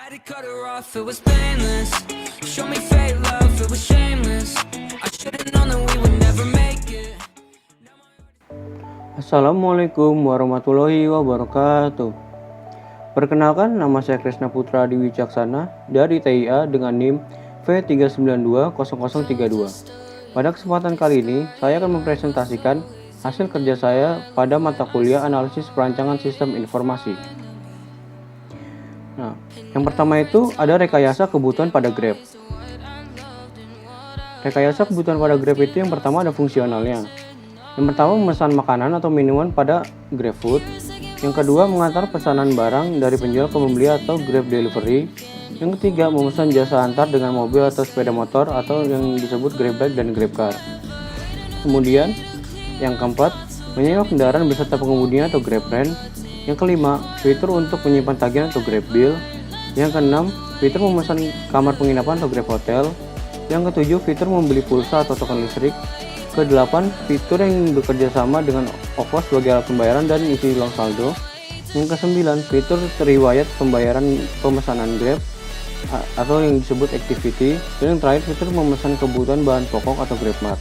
Had to cut her off, it was painless. Show me fake love, it was shameless. I should've known that we would never make it. Assalamualaikum warahmatullahi wabarakatuh. Perkenalkan, nama saya Krisna Putra Diwicaksana dari TIA dengan NIM V3920032. Pada kesempatan kali ini, saya akan mempresentasikan hasil kerja saya pada mata kuliah analisis perancangan sistem informasi. Nah, yang pertama itu ada rekayasa kebutuhan pada Grab. Rekayasa kebutuhan pada Grab itu yang pertama ada fungsionalnya. Yang pertama memesan makanan atau minuman pada GrabFood. Yang kedua mengantar pesanan barang dari penjual ke pembeli atau Grab Delivery. Yang ketiga memesan jasa antar dengan mobil atau sepeda motor atau yang disebut GrabBike dan GrabCar. Kemudian yang keempat menyewa kendaraan beserta pengemudinya atau GrabRent. Yang kelima fitur untuk menyimpan tagihan atau GrabBill. Yang keenam fitur memesan kamar penginapan atau GrabHotel. Yang ketujuh fitur membeli pulsa atau token listrik. Kedelapan, fitur yang bekerja sama dengan OVO sebagai alat pembayaran dan isi ulang saldo. Yang kesembilan, fitur riwayat pembayaran pemesanan Grab atau yang disebut activity. Dan yang terakhir, fitur memesan kebutuhan bahan pokok atau GrabMart.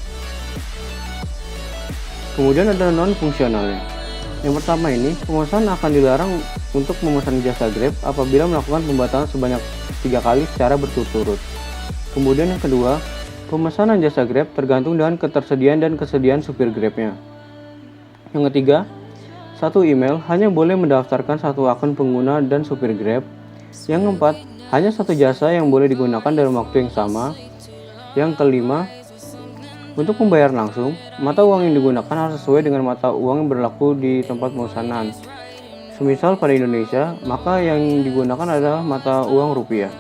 Kemudian ada non-fungsionalnya. Yang pertama ini, pemesan akan dilarang untuk memesan jasa Grab apabila melakukan pembatalan sebanyak 3 kali secara berturut-turut. Kemudian yang kedua, pemesanan jasa Grab tergantung dengan ketersediaan dan kesediaan supir Grabnya. Yang ketiga, satu email hanya boleh mendaftarkan satu akun pengguna dan supir Grab. Yang keempat, hanya satu jasa yang boleh digunakan dalam waktu yang sama. Yang kelima, untuk membayar langsung, mata uang yang digunakan harus sesuai dengan mata uang yang berlaku di tempat pemesanan. Semisal pada Indonesia, maka yang digunakan adalah mata uang rupiah.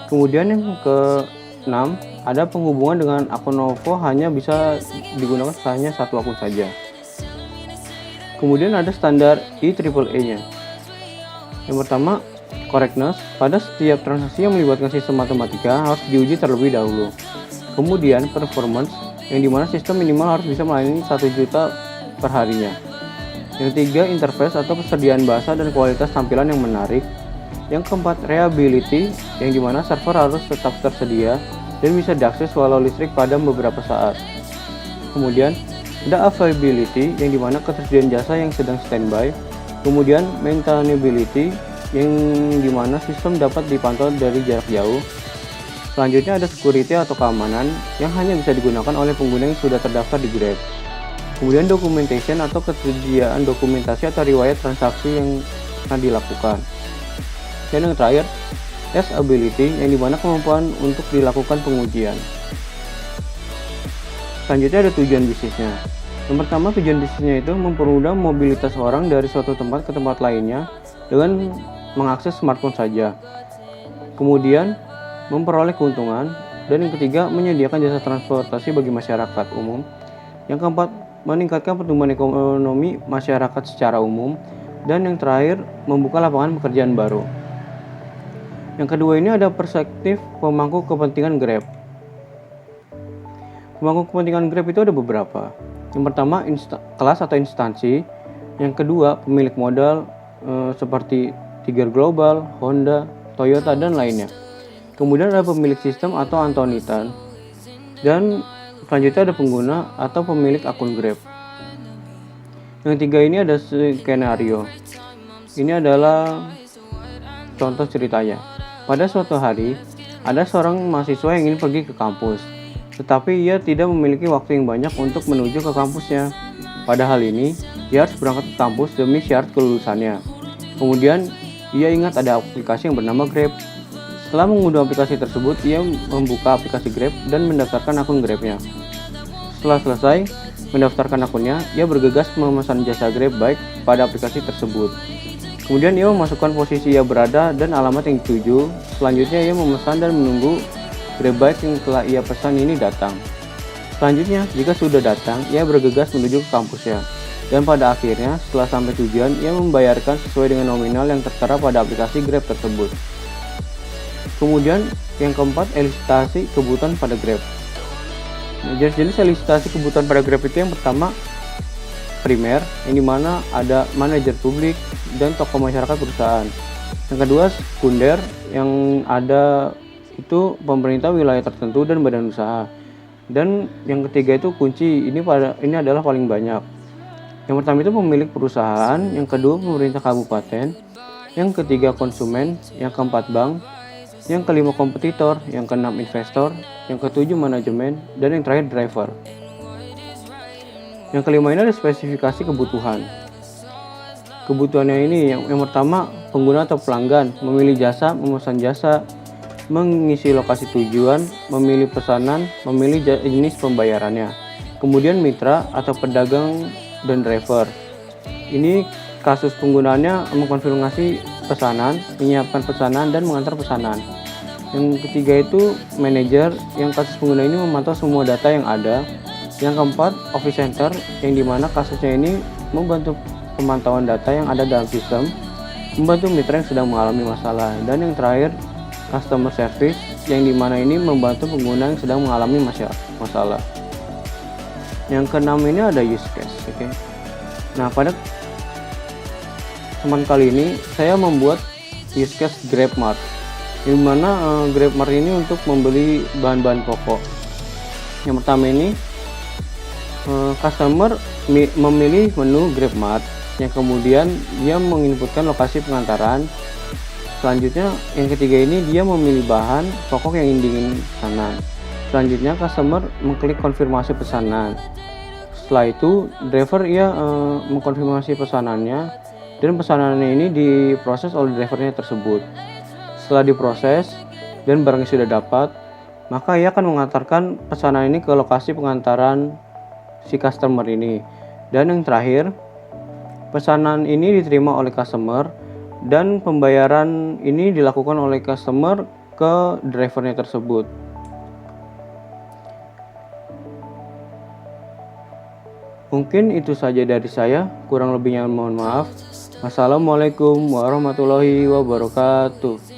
Kemudian yang keenam, ada penghubungan dengan akun OVO hanya bisa digunakan hanya satu akun saja. Kemudian ada standar IEEE-nya. Yang pertama, correctness. Pada setiap transaksi yang melibatkan sistem matematika harus diuji terlebih dahulu. Kemudian performance, yang dimana sistem minimal harus bisa melayani 1 juta per harinya. Yang ketiga, interface atau persediaan bahasa dan kualitas tampilan yang menarik. Yang keempat, reliability, yang dimana server harus tetap tersedia dan bisa diakses walau listrik padam beberapa saat. Kemudian ada availability, yang dimana ketersediaan jasa yang sedang standby. Kemudian maintainability, yang dimana sistem dapat dipantau dari jarak jauh. Selanjutnya ada security atau keamanan, yang hanya bisa digunakan oleh pengguna yang sudah terdaftar di Grab. Kemudian documentation atau ketersediaan dokumentasi atau riwayat transaksi yang akan dilakukan. Dan yang terakhir, testability, yang dimana kemampuan untuk dilakukan pengujian. Selanjutnya ada tujuan bisnisnya. Yang pertama, tujuan bisnisnya itu mempermudah mobilitas orang dari suatu tempat ke tempat lainnya dengan mengakses smartphone saja. Kemudian memperoleh keuntungan. Dan yang ketiga, menyediakan jasa transportasi bagi masyarakat umum. Yang keempat, meningkatkan pertumbuhan ekonomi masyarakat secara umum. Dan yang terakhir, membuka lapangan pekerjaan baru. Yang kedua ini ada perspektif pemangku kepentingan Grab. Pemangku kepentingan Grab itu ada beberapa. Yang pertama, kelas atau instansi. Yang kedua, pemilik modal seperti Tiger Global, Honda, Toyota, dan lainnya. Kemudian ada pemilik sistem atau Antonitan. Dan selanjutnya ada pengguna atau pemilik akun Grab. Yang ketiga ini ada skenario. Ini adalah contoh ceritanya. Pada suatu hari, ada seorang mahasiswa yang ingin pergi ke kampus, tetapi ia tidak memiliki waktu yang banyak untuk menuju ke kampusnya. Pada hal ini, ia harus berangkat ke kampus demi syarat kelulusannya. Kemudian, ia ingat ada aplikasi yang bernama Grab. Setelah mengunduh aplikasi tersebut, ia membuka aplikasi Grab dan mendaftarkan akun Grabnya. Setelah selesai mendaftarkan akunnya, ia bergegas memesan jasa GrabBike pada aplikasi tersebut. Kemudian ia memasukkan posisi ia berada dan alamat yang dituju. Selanjutnya ia memesan dan menunggu GrabBike yang telah ia pesan ini datang. Selanjutnya, jika sudah datang, ia bergegas menuju ke kampusnya. Dan pada akhirnya, setelah sampai tujuan, ia membayarkan sesuai dengan nominal yang tertera pada aplikasi Grab tersebut. Kemudian, yang keempat, elisitasi kebutuhan pada Grab. Jenis-jenis elisitasi kebutuhan pada Grab itu yang pertama, primer, yang dimana ada manajer publik dan tokoh masyarakat perusahaan. Yang kedua sekunder, yang ada itu pemerintah wilayah tertentu dan badan usaha. Dan yang ketiga itu kunci, ini adalah paling banyak. Yang pertama itu pemilik perusahaan, yang kedua pemerintah kabupaten, yang ketiga konsumen, yang keempat bank, yang kelima kompetitor, yang keenam investor, yang ketujuh manajemen, dan yang terakhir driver. Yang kelima ini ada spesifikasi kebutuhan. Kebutuhannya ini yang pertama pengguna atau pelanggan, memilih jasa, memesan jasa, mengisi lokasi tujuan, memilih pesanan, memilih jenis pembayarannya. Kemudian mitra atau pedagang dan driver. Ini kasus penggunaannya mengkonfirmasi pesanan, menyiapkan pesanan, dan mengantar pesanan. Yang ketiga itu manajer, yang kasus pengguna ini memantau semua data yang ada. Yang keempat office center, yang dimana kasusnya ini membantu pemantauan data yang ada dalam sistem, membantu mitra yang sedang mengalami masalah. Dan yang terakhir customer service, yang dimana ini membantu pengguna yang sedang mengalami masalah. Yang keenam ini ada use case. Oke. Nah, pada kesempatan kali ini saya membuat use case GrabMart, di mana GrabMart ini untuk membeli bahan-bahan pokok. Yang pertama ini customer memilih menu GrabMart, yang kemudian dia menginputkan lokasi pengantaran. Selanjutnya yang ketiga ini dia memilih bahan pokok yang ingin pesanan. Selanjutnya customer mengklik konfirmasi pesanan. Setelah itu driver mengkonfirmasi pesanannya, dan pesanannya ini diproses oleh drivernya tersebut. Setelah diproses dan barangnya sudah dapat, maka ia akan mengantarkan pesanan ini ke lokasi pengantaran si customer ini. Dan yang terakhir, pesanan ini diterima oleh customer dan pembayaran ini dilakukan oleh customer ke drivernya tersebut. Mungkin itu saja dari saya, kurang lebihnya mohon maaf. Wassalamualaikum warahmatullahi wabarakatuh.